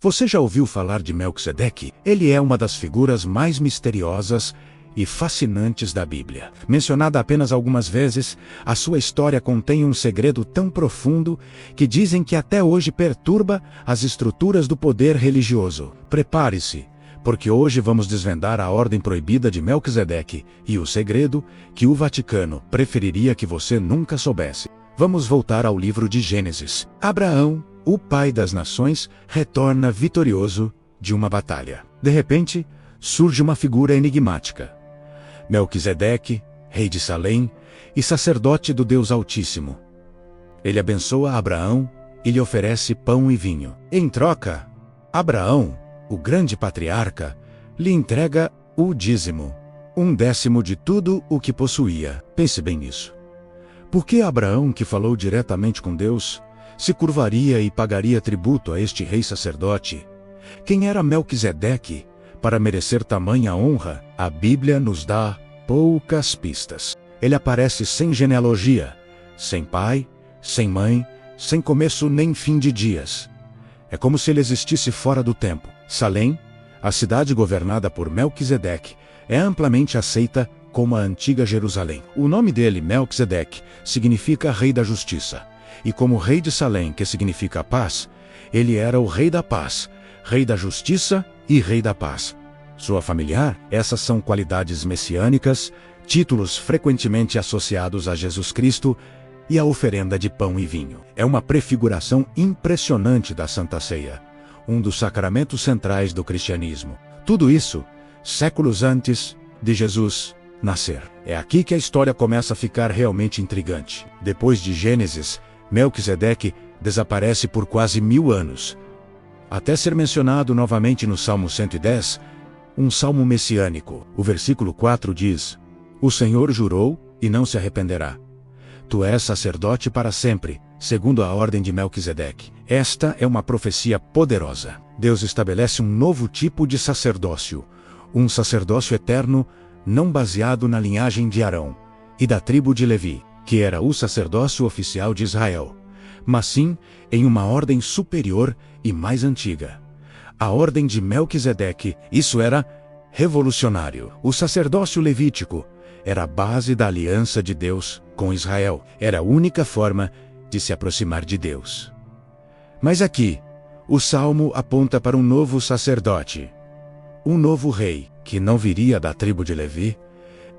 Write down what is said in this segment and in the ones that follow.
Você já ouviu falar de Melquisedeque? Ele é uma das figuras mais misteriosas e fascinantes da Bíblia. Mencionada apenas algumas vezes, a sua história contém um segredo tão profundo que dizem que até hoje perturba as estruturas do poder religioso. Prepare-se, porque hoje vamos desvendar a ordem proibida de Melquisedeque e o segredo que o Vaticano preferiria que você nunca soubesse. Vamos voltar ao livro de Gênesis. Abraão, o pai das nações, retorna vitorioso de uma batalha. De repente, surge uma figura enigmática. Melquisedeque, rei de Salém e sacerdote do Deus Altíssimo. Ele abençoa Abraão e lhe oferece pão e vinho. Em troca, Abraão, o grande patriarca, lhe entrega o dízimo, 1/10 de tudo o que possuía. Pense bem nisso. Por que Abraão, que falou diretamente com Deus, se curvaria e pagaria tributo a este rei sacerdote? Quem era Melquisedeque para merecer tamanha honra? A Bíblia nos dá poucas pistas. Ele aparece sem genealogia, sem pai, sem mãe, sem começo nem fim de dias. É como se ele existisse fora do tempo. Salém, a cidade governada por Melquisedeque, é amplamente aceita como a antiga Jerusalém. O nome dele, Melquisedeque, significa rei da justiça. E como rei de Salém, que significa paz, ele era o rei da paz, rei da justiça e rei da paz. Sua familiar, essas são qualidades messiânicas, títulos frequentemente associados a Jesus Cristo e a oferenda de pão e vinho. É uma prefiguração impressionante da Santa Ceia, um dos sacramentos centrais do cristianismo. Tudo isso, séculos antes de Jesus nascer. É aqui que a história começa a ficar realmente intrigante. Depois de Gênesis, Melquisedeque desaparece por quase 1000 anos, até ser mencionado novamente no Salmo 110, um salmo messiânico. O versículo 4 diz: "O Senhor jurou e não se arrependerá. Tu és sacerdote para sempre, segundo a ordem de Melquisedeque." Esta é uma profecia poderosa. Deus estabelece um novo tipo de sacerdócio, um sacerdócio eterno, não baseado na linhagem de Arão e da tribo de Levi, que era o sacerdócio oficial de Israel, mas sim em uma ordem superior e mais antiga. A ordem de Melquisedeque, isso era revolucionário. O sacerdócio levítico era a base da aliança de Deus com Israel. Era a única forma de se aproximar de Deus. Mas aqui, o Salmo aponta para um novo sacerdote, um novo rei, que não viria da tribo de Levi.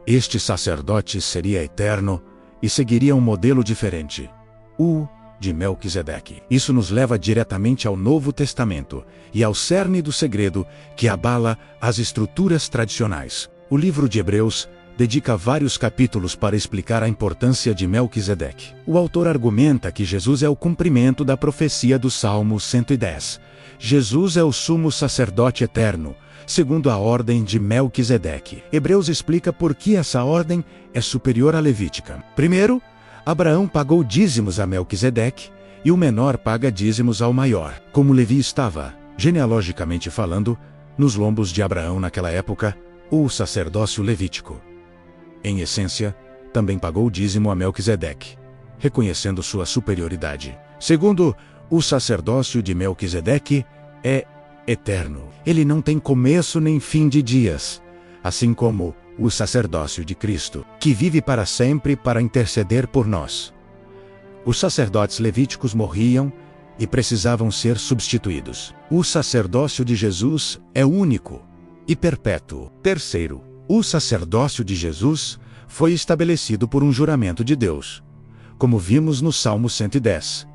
Este sacerdote seria eterno e seguiria um modelo diferente, o de Melquisedeque. Isso nos leva diretamente ao Novo Testamento e ao cerne do segredo que abala as estruturas tradicionais. O livro de Hebreus dedica vários capítulos para explicar a importância de Melquisedeque. O autor argumenta que Jesus é o cumprimento da profecia do Salmo 110. Jesus é o sumo sacerdote eterno, segundo a ordem de Melquisedeque. Hebreus explica por que essa ordem é superior à levítica. Primeiro, Abraão pagou dízimos a Melquisedeque e o menor paga dízimos ao maior. Como Levi estava, genealogicamente falando, nos lombos de Abraão naquela época, o sacerdócio levítico, em essência, também pagou dízimo a Melquisedeque, reconhecendo sua superioridade. Segundo, o sacerdócio de Melquisedeque é eterno. Ele não tem começo nem fim de dias, assim como o sacerdócio de Cristo, que vive para sempre para interceder por nós. Os sacerdotes levíticos morriam e precisavam ser substituídos. O sacerdócio de Jesus é único e perpétuo. Terceiro, o sacerdócio de Jesus foi estabelecido por um juramento de Deus, como vimos no Salmo 110.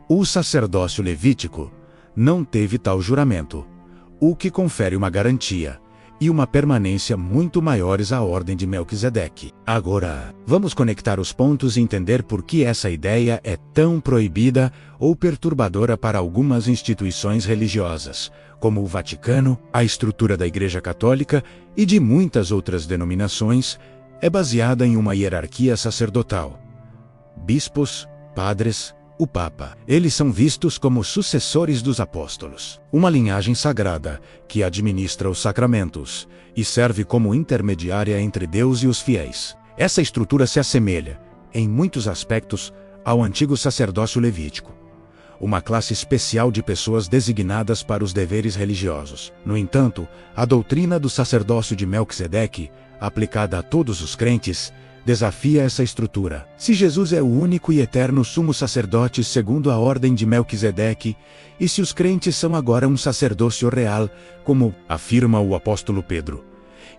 O sacerdócio levítico não teve tal juramento, o que confere uma garantia e uma permanência muito maiores à ordem de Melquisedeque. Agora, vamos conectar os pontos e entender por que essa ideia é tão proibida ou perturbadora para algumas instituições religiosas, como o Vaticano, a estrutura da Igreja Católica e de muitas outras denominações, é baseada em uma hierarquia sacerdotal. Bispos, padres, o Papa. Eles são vistos como sucessores dos apóstolos. Uma linhagem sagrada que administra os sacramentos e serve como intermediária entre Deus e os fiéis. Essa estrutura se assemelha, em muitos aspectos, ao antigo sacerdócio levítico. uma classe especial de pessoas designadas para os deveres religiosos. No entanto, a doutrina do sacerdócio de Melquisedeque, aplicada a todos os crentes, desafia essa estrutura. Se Jesus é o único e eterno sumo sacerdote segundo a ordem de Melquisedeque, e se os crentes são agora um sacerdócio real, como afirma o apóstolo Pedro,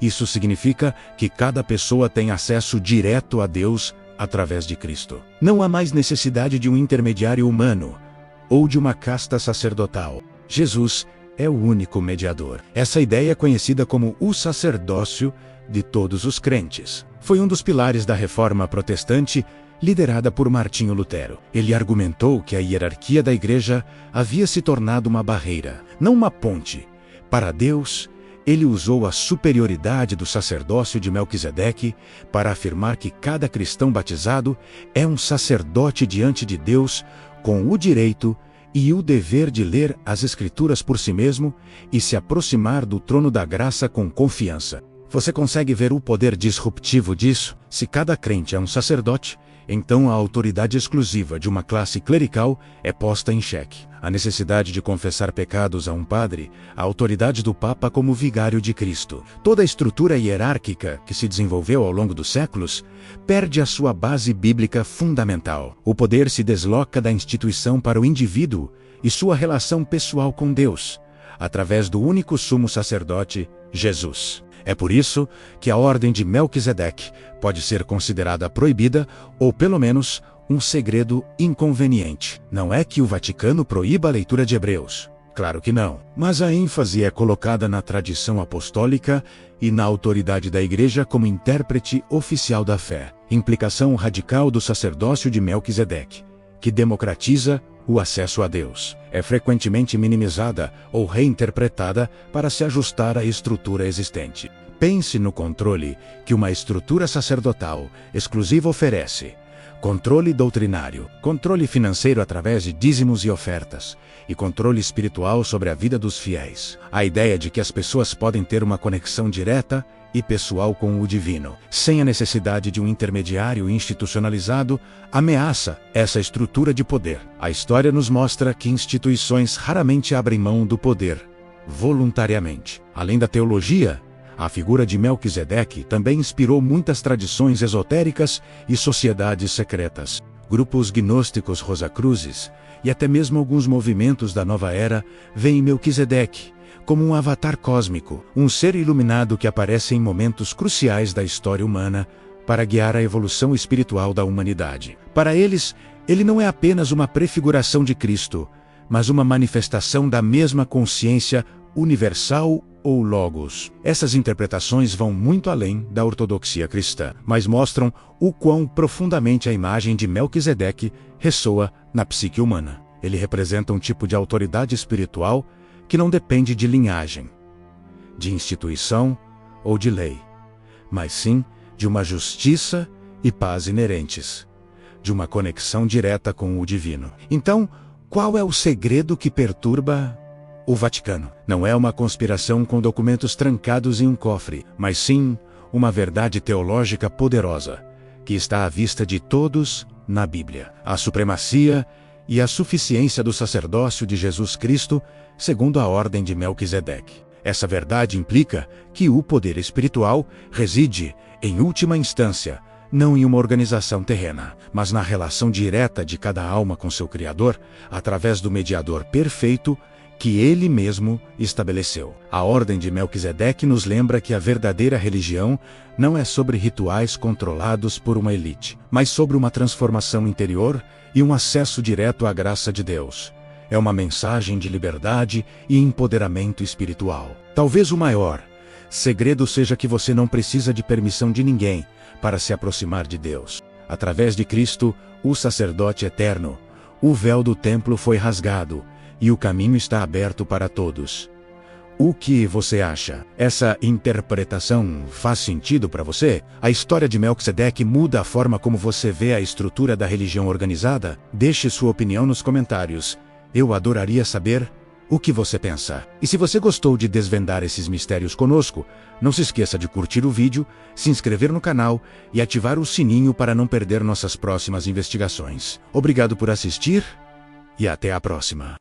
isso significa que cada pessoa tem acesso direto a Deus através de Cristo. Não há mais necessidade de um intermediário humano ou de uma casta sacerdotal. Jesus é o único mediador. Essa ideia é conhecida como o sacerdócio de todos os crentes. Foi um dos pilares da Reforma Protestante, liderada por Martinho Lutero. Ele argumentou que a hierarquia da Igreja havia se tornado uma barreira, não uma ponte. Para Deus, ele usou a superioridade do sacerdócio de Melquisedeque para afirmar que cada cristão batizado é um sacerdote diante de Deus, com o direito e o dever de ler as Escrituras por si mesmo e se aproximar do trono da graça com confiança. Você consegue ver o poder disruptivo disso? Se cada crente é um sacerdote, então a autoridade exclusiva de uma classe clerical é posta em xeque. A necessidade de confessar pecados a um padre, a autoridade do Papa como vigário de Cristo. Toda a estrutura hierárquica que se desenvolveu ao longo dos séculos perde a sua base bíblica fundamental. O poder se desloca da instituição para o indivíduo e sua relação pessoal com Deus, através do único sumo sacerdote, Jesus. É por isso que a ordem de Melquisedeque pode ser considerada proibida ou, pelo menos, um segredo inconveniente. Não é que o Vaticano proíba a leitura de Hebreus. Claro que não. Mas a ênfase é colocada na tradição apostólica e na autoridade da Igreja como intérprete oficial da fé. Implicação radical do sacerdócio de Melquisedeque, que democratiza o acesso a Deus. É frequentemente minimizada ou reinterpretada para se ajustar à estrutura existente. Pense no controle que uma estrutura sacerdotal exclusiva oferece. Controle doutrinário, controle financeiro através de dízimos e ofertas, e controle espiritual sobre a vida dos fiéis. A ideia de que as pessoas podem ter uma conexão direta e pessoal com o divino, sem a necessidade de um intermediário institucionalizado, ameaça essa estrutura de poder. A história nos mostra que instituições raramente abrem mão do poder, voluntariamente. Além da teologia, a figura de Melquisedeque também inspirou muitas tradições esotéricas e sociedades secretas. Grupos gnósticos rosacruzes e até mesmo alguns movimentos da nova era veem Melquisedeque como um avatar cósmico, um ser iluminado que aparece em momentos cruciais da história humana para guiar a evolução espiritual da humanidade. Para eles, ele não é apenas uma prefiguração de Cristo, mas uma manifestação da mesma consciência universal ou logos. Essas interpretações vão muito além da ortodoxia cristã, mas mostram o quão profundamente a imagem de Melquisedeque ressoa na psique humana. Ele representa um tipo de autoridade espiritual que não depende de linhagem, de instituição ou de lei, mas sim de uma justiça e paz inerentes, de uma conexão direta com o divino. Então, qual é o segredo que perturba o Vaticano? Não é uma conspiração com documentos trancados em um cofre, mas sim uma verdade teológica poderosa, que está à vista de todos na Bíblia. A supremacia e a suficiência do sacerdócio de Jesus Cristo, segundo a ordem de Melquisedeque. Essa verdade implica que o poder espiritual reside, em última instância, não em uma organização terrena, mas na relação direta de cada alma com seu Criador, através do mediador perfeito que ele mesmo estabeleceu. A ordem de Melquisedeque nos lembra que a verdadeira religião não é sobre rituais controlados por uma elite, mas sobre uma transformação interior e um acesso direto à graça de Deus. É uma mensagem de liberdade e empoderamento espiritual. Talvez o maior segredo seja que você não precisa de permissão de ninguém para se aproximar de Deus. Através de Cristo, o sacerdote eterno, o véu do templo foi rasgado e o caminho está aberto para todos. O que você acha? Essa interpretação faz sentido para você? A história de Melquisedeque muda a forma como você vê a estrutura da religião organizada? Deixe sua opinião nos comentários. Eu adoraria saber o que você pensa. E se você gostou de desvendar esses mistérios conosco, não se esqueça de curtir o vídeo, se inscrever no canal e ativar o sininho para não perder nossas próximas investigações. Obrigado por assistir e até a próxima.